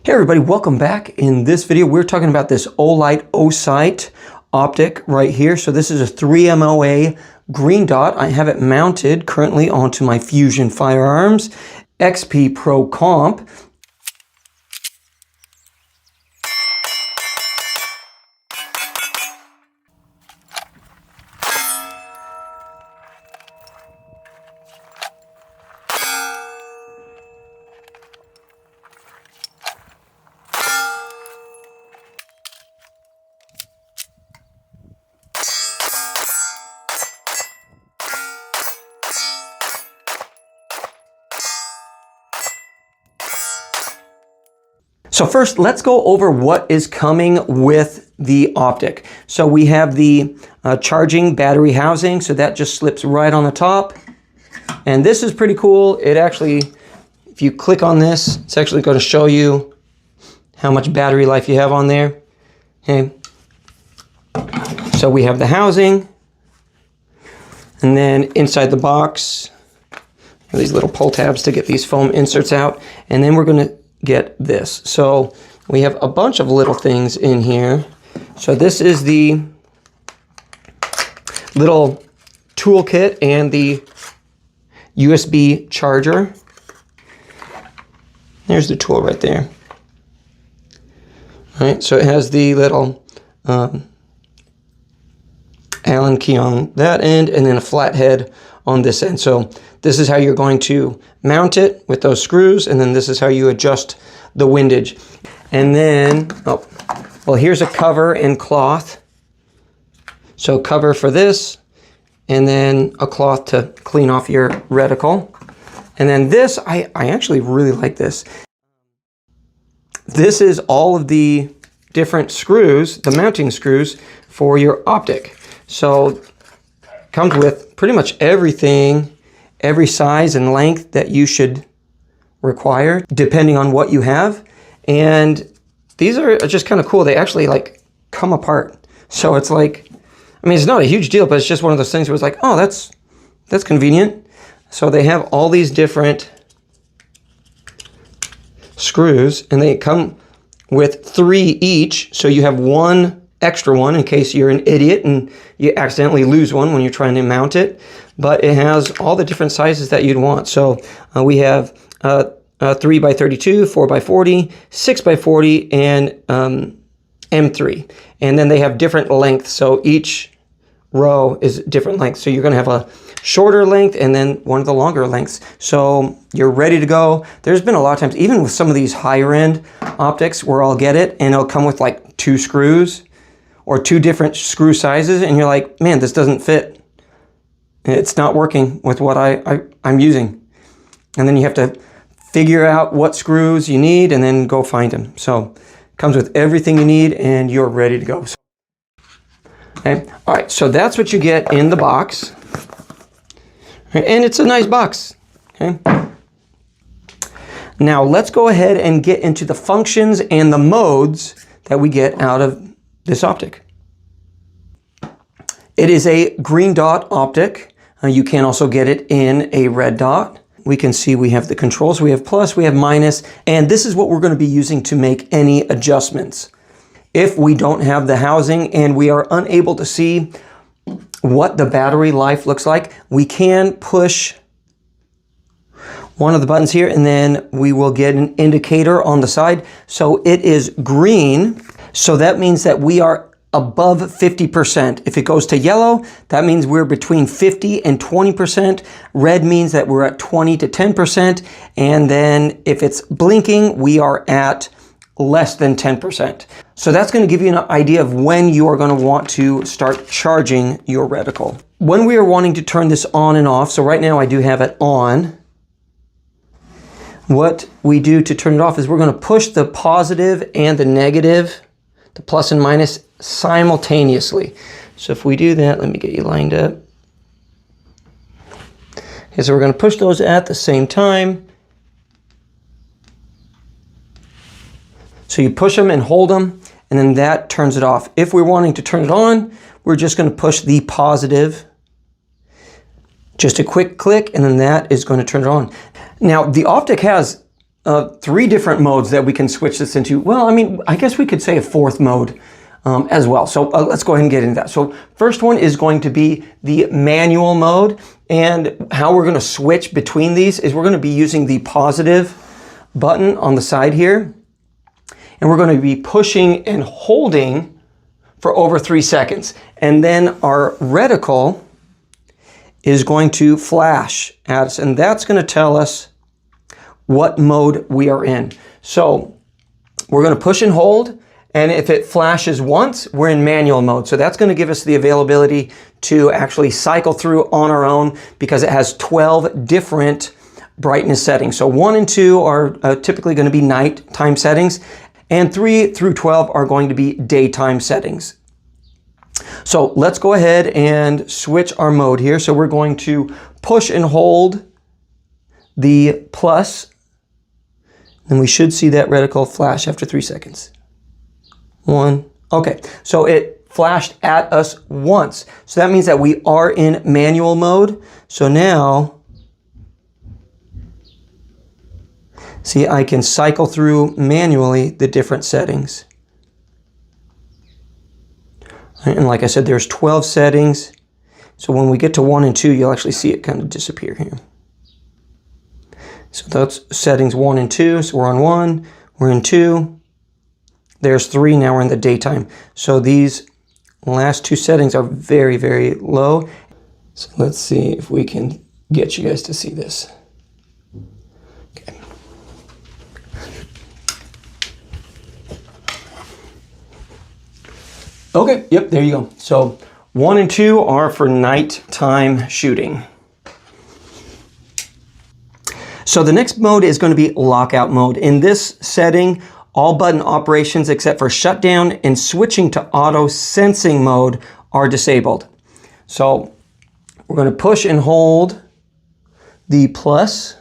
Hey everybody, welcome back. In this video, we're talking about this Olight Osight optic right here. So this is a 3 MOA Green Dot. I have it mounted currently onto my Fusion Firearms XP Pro Comp. So first, let's go over what is coming with the optic. So we have the charging battery housing, so that just slips right on the top. And this is pretty cool. It actually, if you click on this, it's actually going to show you how much battery life you have on there. Okay. So we have the housing, and then inside the box, these little pull tabs to get these foam inserts out, and then we're going to get this. So we have a bunch of little things in here. So this is the little toolkit and the USB charger. There's the tool right there. All right, so it has the little Allen key on that end and then a flat head on this end. So this is how you're going to mount it with those screws, and then this is how you adjust the windage. And then, well, here's a cover and cloth. So cover for this, and then a cloth to clean off your reticle. And then this, I actually really like this. This is all of the different screws, the mounting screws for your optic. So comes with pretty much everything, every size and length that you should require depending on what you have. And these are just kind of cool. They actually like come apart. So it's like, I mean, it's not a huge deal, but it's just one of those things where it's like, oh, that's convenient. So they have all these different screws, and they come with 3 each. So you have one extra one in case you're an idiot and you accidentally lose one when you're trying to mount it. But it has all the different sizes that you'd want. So we have 3x32, 4x40, 6x40, and M3. And then they have different lengths. So each row is different lengths. So you're going to have a shorter length and then one of the longer lengths. So you're ready to go. There's been a lot of times, even with some of these higher end optics, where I'll get it and it'll come with like 2 screws or 2 different screw sizes, and you're like, man, this doesn't fit. It's not working with what I'm using. And then you have to figure out what screws you need and then go find them. So it comes with everything you need and you're ready to go. Okay. All right, so that's what you get in the box. And it's a nice box. Okay. Now let's go ahead and get into the functions and the modes that we get out of this optic. It is a green dot optic. You can also get it in a red dot. We can see we have the controls. We have plus, we have minus, and this is what we're going to be using to make any adjustments. If we don't have the housing and we are unable to see what the battery life looks like, we can push one of the buttons here and then we will get an indicator on the side. So it is green. So that means that we are above 50%. If it goes to yellow, that means we're between 50 and 20%. Red means that we're at 20 to 10%. And then if it's blinking, we are at less than 10%. So that's going to give you an idea of when you are going to want to start charging your reticle. When we are wanting to turn this on and off, so right now I do have it on. What we do to turn it off is we're going to push the positive and the negative, the plus and minus, simultaneously. So if we do that, let me get you lined up. Okay, so we're going to push those at the same time. So you push them and hold them, and then that turns it off. If we're wanting to turn it on, we're just going to push the positive. Just a quick click, and then that is going to turn it on. Now, the optic has three different modes that we can switch this into. Well, I mean, I guess we could say a fourth mode as well. So let's go ahead and get into that. So first one is going to be the manual mode, and how we're going to switch between these is we're going to be using the positive button on the side here, and we're going to be pushing and holding for over 3 seconds. And then our reticle is going to flash at us, and that's going to tell us what mode we are in. So we're going to push and hold, and if it flashes once, we're in manual mode. So that's going to give us the availability to actually cycle through on our own, because it has 12 different brightness settings. So 1 and 2 are typically going to be nighttime settings, and 3 through 12 are going to be daytime settings. So let's go ahead and switch our mode here. So we're going to push and hold the plus, and we should see that reticle flash after 3 seconds. 1. Okay, so it flashed at us once. So that means that we are in manual mode. So now, see, I can cycle through manually the different settings. And like I said, there's 12 settings. So when we get to 1 and 2, you'll actually see it kind of disappear here. So that's settings 1 and 2. So we're on 1, we're in 2. There's 3, now we're in the daytime. So these last 2 settings are very, very low. So let's see if we can get you guys to see this. Okay. Okay, yep, there you go. So 1 and 2 are for nighttime shooting. So the next mode is going to be lockout mode. In this setting, all button operations except for shutdown and switching to auto sensing mode are disabled. So we're going to push and hold the plus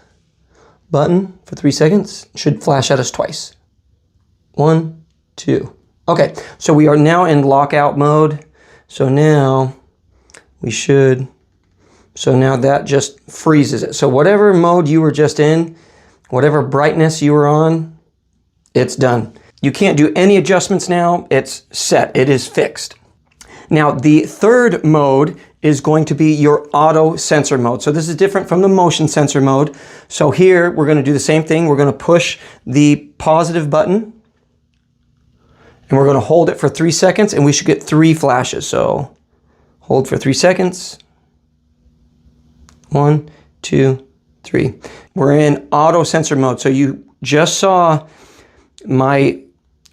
button for 3 seconds. It should flash at us twice. 1, 2. Okay, so we are now in lockout mode. So now we should, so now that just freezes it. So whatever mode you were just in, whatever brightness you were on, it's done. You can't do any adjustments now. It's set, it is fixed. Now the third mode is going to be your auto sensor mode. So this is different from the motion sensor mode. So here we're going to do the same thing. We're going to push the positive button, and we're going to hold it for 3 seconds, and we should get 3 flashes. So hold for 3 seconds. 1, 2, 3. We're in auto sensor mode. So you just saw my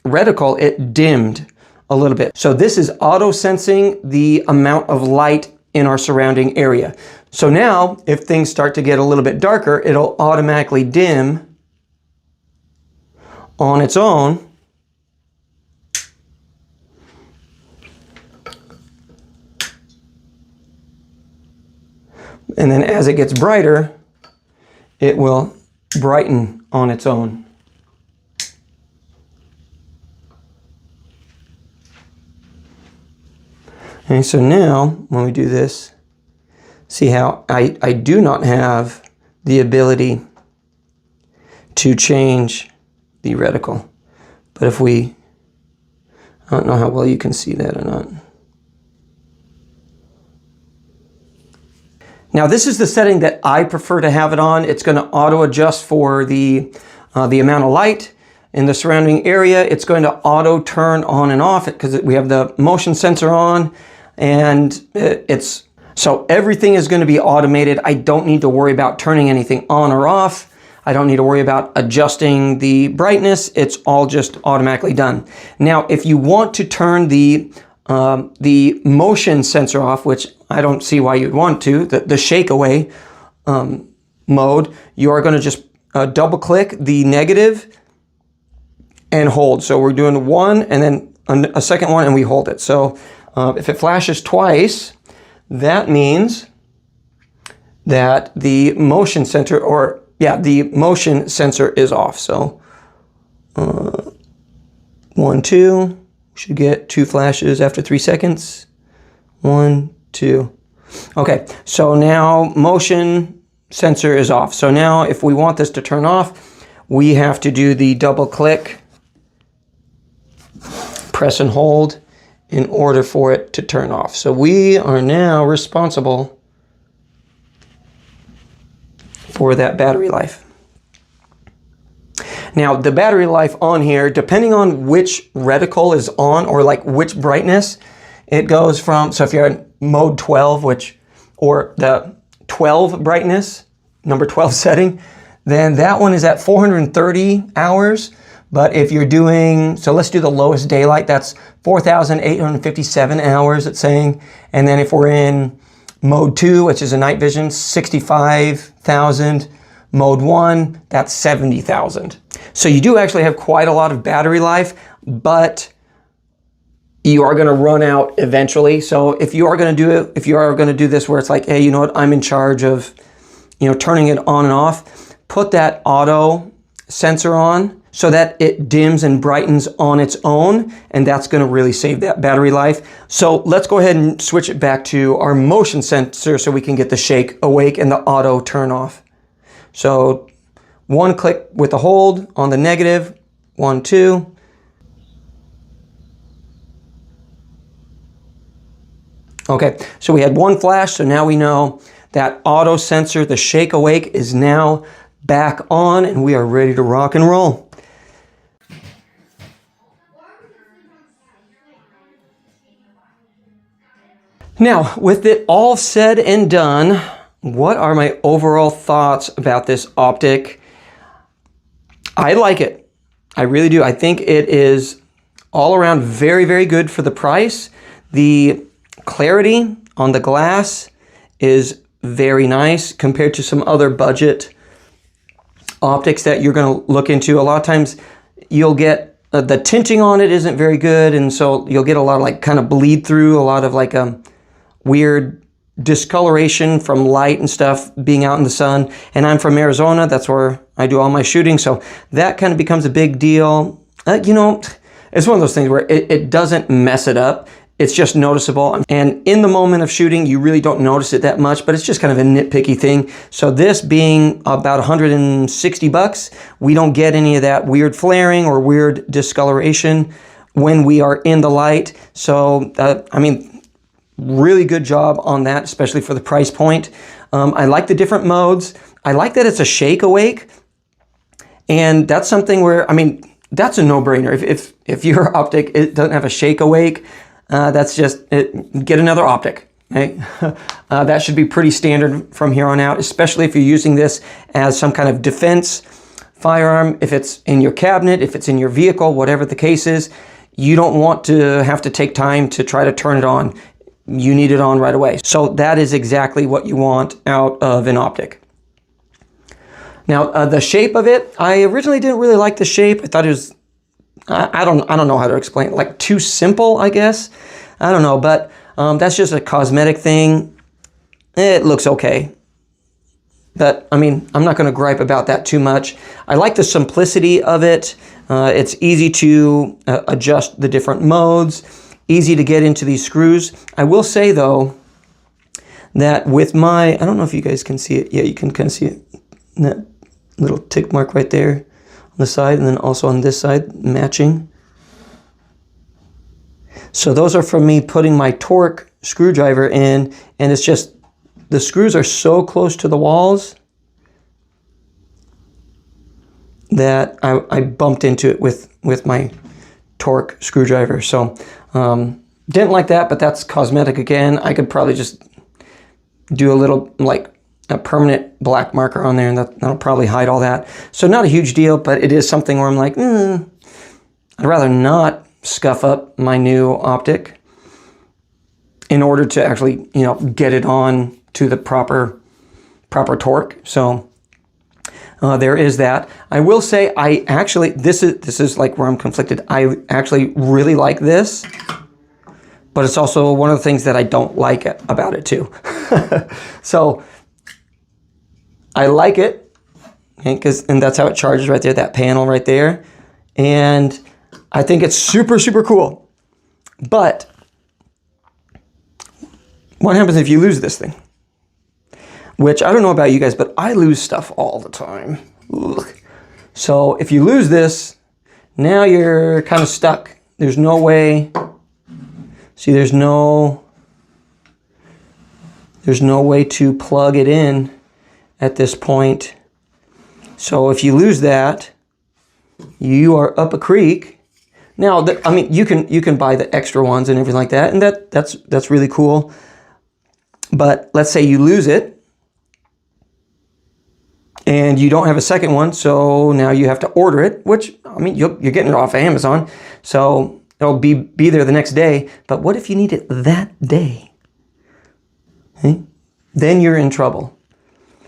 reticle, it dimmed a little bit. So this is auto sensing the amount of light in our surrounding area. So now if things start to get a little bit darker, it'll automatically dim on its own. And then as it gets brighter, it will brighten on its own. Okay, so now when we do this, see how I do not have the ability to change the reticle. But if we, I don't know how well you can see that or not. Now this is the setting that I prefer to have it on. It's going to auto adjust for the amount of light in the surrounding area. It's going to auto turn on and off because we have the motion sensor on, and so everything is going to be automated. I don't need to worry about turning anything on or off. I don't need to worry about adjusting the brightness. It's all just automatically done. Now, if you want to turn the motion sensor off, which I don't see why you'd want to, the shake away mode, you are going to just double click the negative and hold. So we're doing 1 and then a second one, and we hold it. So if it flashes twice, that means that the motion sensor, the motion sensor is off. So 1, 2. Should get 2 flashes after 3 seconds. 1, 2. Okay, so now motion sensor is off. So now if we want this to turn off, we have to do the double click, press and hold in order for it to turn off. So we are now responsible for that battery life. Now the battery life on here, depending on which reticle is on or like which brightness, it goes from, so if you're in mode 12, or the 12 brightness, number 12 setting, then that one is at 430 hours. But if you're doing, so let's do the lowest daylight, that's 4,857 hours it's saying. And then if we're in mode 2, which is a night vision, 65,000. Mode 1, that's 70,000. So you do actually have quite a lot of battery life, but you are going to run out eventually. So if you are going to do it, if you are going to do this where it's like, hey, you know what, I'm in charge of, you know, turning it on and off, put that auto sensor on so that it dims and brightens on its own, and that's going to really save that battery life. So let's go ahead and switch it back to our motion sensor so we can get the shake awake and the auto turn off. So one click with the hold on the negative, 1, 2. Okay, so we had one flash, so now we know that auto sensor, the shake awake, is now back on and we are ready to rock and roll. Now, with it all said and done, what are my overall thoughts about this Optic? I like it. I really do. I think it is all around very, very good for the price. The clarity on the glass is very nice compared to some other budget optics that you're going to look into. A lot of times you'll get the tinting on it isn't very good, and so you'll get a lot of like kind of bleed through, a lot of like weird discoloration from light and stuff being out in the sun. And I'm from Arizona, that's where I do all my shooting, so that kind of becomes a big deal. You know, it's one of those things where it doesn't mess it up. It's just noticeable, and in the moment of shooting you really don't notice it that much, but it's just kind of a nitpicky thing. So this being about 160 bucks, we don't get any of that weird flaring or weird discoloration when we are in the light. So I mean, really good job on that, especially for the price point. I like the different modes. I like that it's a shake awake, and that's something where, I mean, that's a no-brainer. If your Optic it doesn't have a shake awake, that's just it, get another Optic. Okay? That should be pretty standard from here on out, especially if you're using this as some kind of defense firearm. If it's in your cabinet, if it's in your vehicle, whatever the case is, you don't want to have to take time to try to turn it on. You need it on right away. So that is exactly what you want out of an Optic. Now, the shape of it, I originally didn't really like the shape. I thought it was, I don't know how to explain it, like too simple, I guess. I don't know, but that's just a cosmetic thing. It looks okay. But I mean, I'm not going to gripe about that too much. I like the simplicity of it. It's easy to adjust the different modes. Easy to get into these screws. I will say though, that with my, I don't know if you guys can see it. Yeah, you can kind of see it. That little tick mark right there on the side, and then also on this side, matching. So those are from me putting my Torque screwdriver in, and it's just, the screws are so close to the walls that I bumped into it with my Torque screwdriver. So didn't like that, but that's cosmetic again. I could probably just do a little like a permanent black marker on there, and that'll probably hide all that. So not a huge deal, but it is something where I'm like, I'd rather not scuff up my new Optic in order to actually, you know, get it on to the proper torque. So there is that. I will say I actually, this is like where I'm conflicted. I actually really like this, but it's also one of the things that I don't like about it too. So I like it, okay, and that's how it charges right there, that panel right there. And I think it's super, super cool. But what happens if you lose this thing? Which I don't know about you guys, but I lose stuff all the time. Ugh. So if you lose this, now you're kind of stuck. There's no way, see, there's no way to plug it in at this point. So if you lose that, you are up a creek. Now, I mean, you can buy the extra ones and everything like that, and that's really cool. But let's say you lose it, and you don't have a second one, so now you have to order it, which, I mean, you're getting it off of Amazon, so it'll be there the next day. But what if you need it that day? Okay? Then you're in trouble.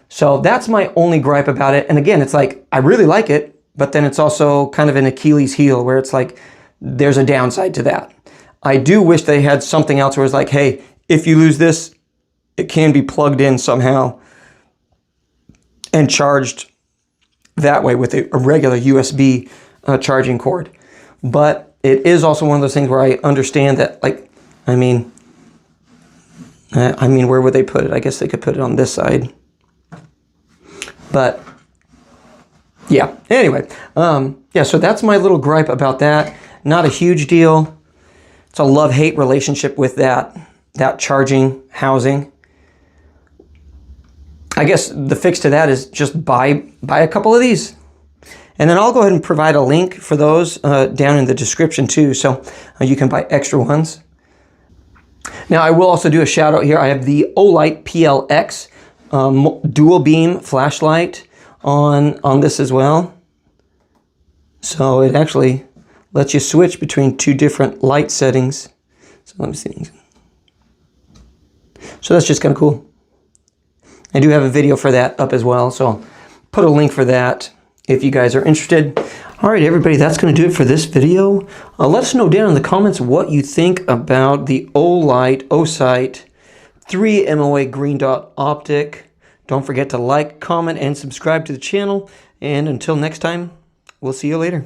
So that's my only gripe about it. And again, it's like, I really like it, but then it's also kind of an Achilles heel where it's like, there's a downside to that. I do wish they had something else where it's like, hey, if you lose this, it can be plugged in somehow and charged that way with a regular USB charging cord. But it is also one of those things where I understand that, like, I mean, where would they put it? I guess they could put it on this side. But yeah, anyway, yeah, so that's my little gripe about that. Not a huge deal. It's a love-hate relationship with that charging housing. I guess the fix to that is just buy a couple of these. And then I'll go ahead and provide a link for those down in the description too, so you can buy extra ones. Now I will also do a shout out here. I have the Olight PLX dual beam flashlight on this as well. So it actually lets you switch between two different light settings. So let me see. So that's just kind of cool. I do have a video for that up as well, so I'll put a link for that if you guys are interested. All right, everybody, that's going to do it for this video. Let us know down in the comments what you think about the Olight Osight 3 MOA Green Dot Optic. Don't forget to like, comment, and subscribe to the channel. And until next time, we'll see you later.